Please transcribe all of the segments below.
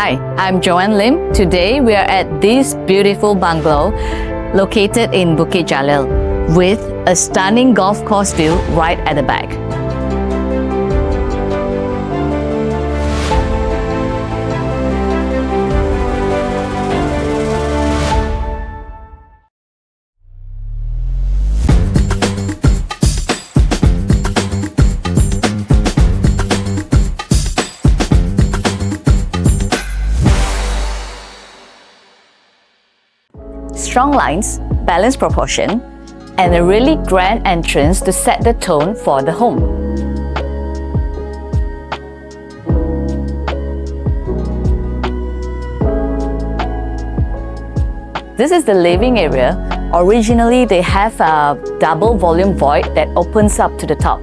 Hi, I'm Joanne Lim. Today we are at this beautiful bungalow located in Bukit Jalil with a stunning golf course view right at the back. Strong lines, balanced proportion, and a really grand entrance to set the tone for the home. This is the living area. Originally, they have a double volume void that opens up to the top.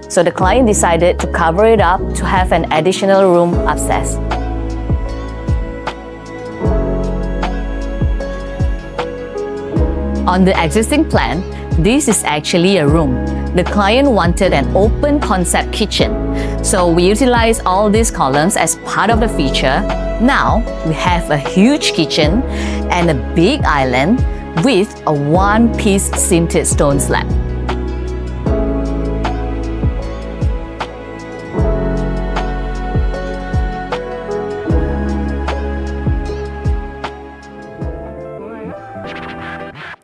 So the client decided to cover it up to have an additional room upstairs. On the existing plan, this is actually a room. The client wanted an open concept kitchen. So we utilized all these columns as part of the feature. Now we have a huge kitchen and a big island with a one-piece sintered stone slab.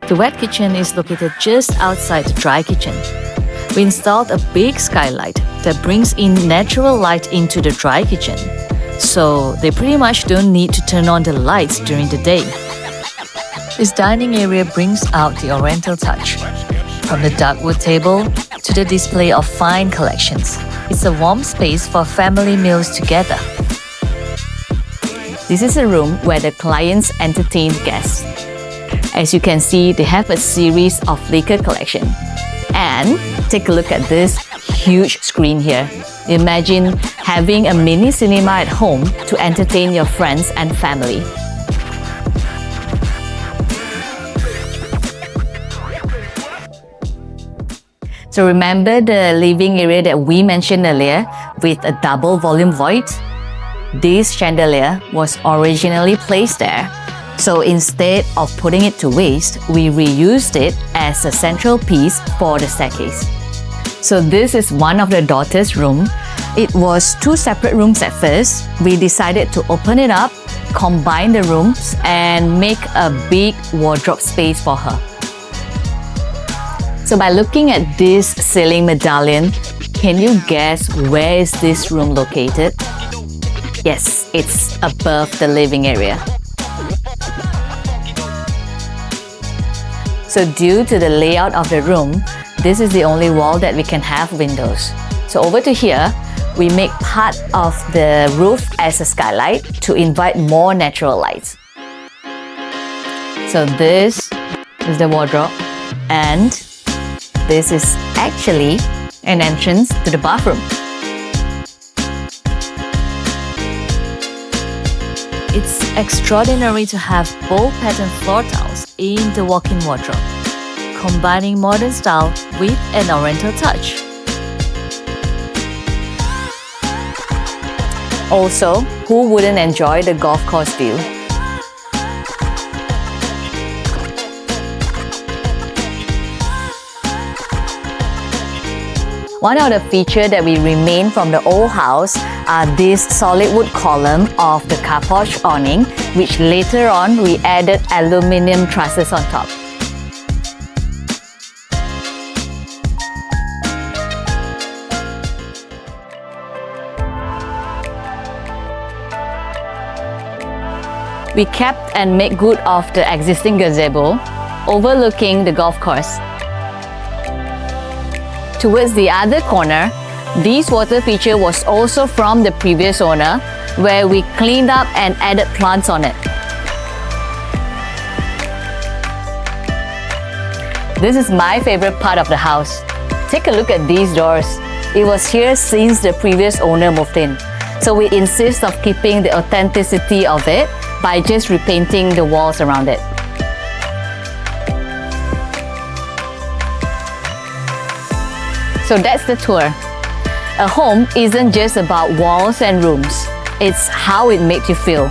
The wet kitchen is located just outside the dry kitchen. We installed a big skylight that brings in natural light into the dry kitchen, so they pretty much don't need to turn on the lights during the day. This dining area brings out the oriental touch, from the dark wood table to the display of fine collections. It's a warm space for family meals together. This is a room where the clients entertain guests. As you can see, they have a series of liquor collection. And take a look at this huge screen here. Imagine having a mini cinema at home to entertain your friends and family. So remember the living area that we mentioned earlier with a double volume void? This chandelier was originally placed there. So instead of putting it to waste, we reused it as a central piece for the staircase. So this is one of the daughter's room. It was two separate rooms at first. We decided to open it up, combine the rooms, and make a big wardrobe space for her. So by looking at this ceiling medallion, can you guess where is this room located? Yes, it's above the living area. So due to the layout of the room, this is the only wall that we can have windows. So over to here, we make part of the roof as a skylight to invite more natural lights. So this is the wardrobe, and this is actually an entrance to the bathroom. It's extraordinary to have bold pattern floor tiles in the walk-in wardrobe, combining modern style with an oriental touch. Also, who wouldn't enjoy the golf course view? One of the features that we remain from the old house are this solid wood column of the car porch awning, which later on we added aluminium trusses on top. We kept and made good of the existing gazebo, overlooking the golf course. Towards the other corner, this water feature was also from the previous owner, where we cleaned up and added plants on it. This is my favorite part of the house. Take a look at these doors. It was here since the previous owner moved in. So we insist of keeping the authenticity of it by just repainting the walls around it. So that's the tour. A home isn't just about walls and rooms. It's how it made you feel.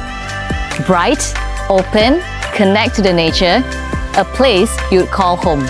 Bright, open, connect to the nature, a place you'd call home.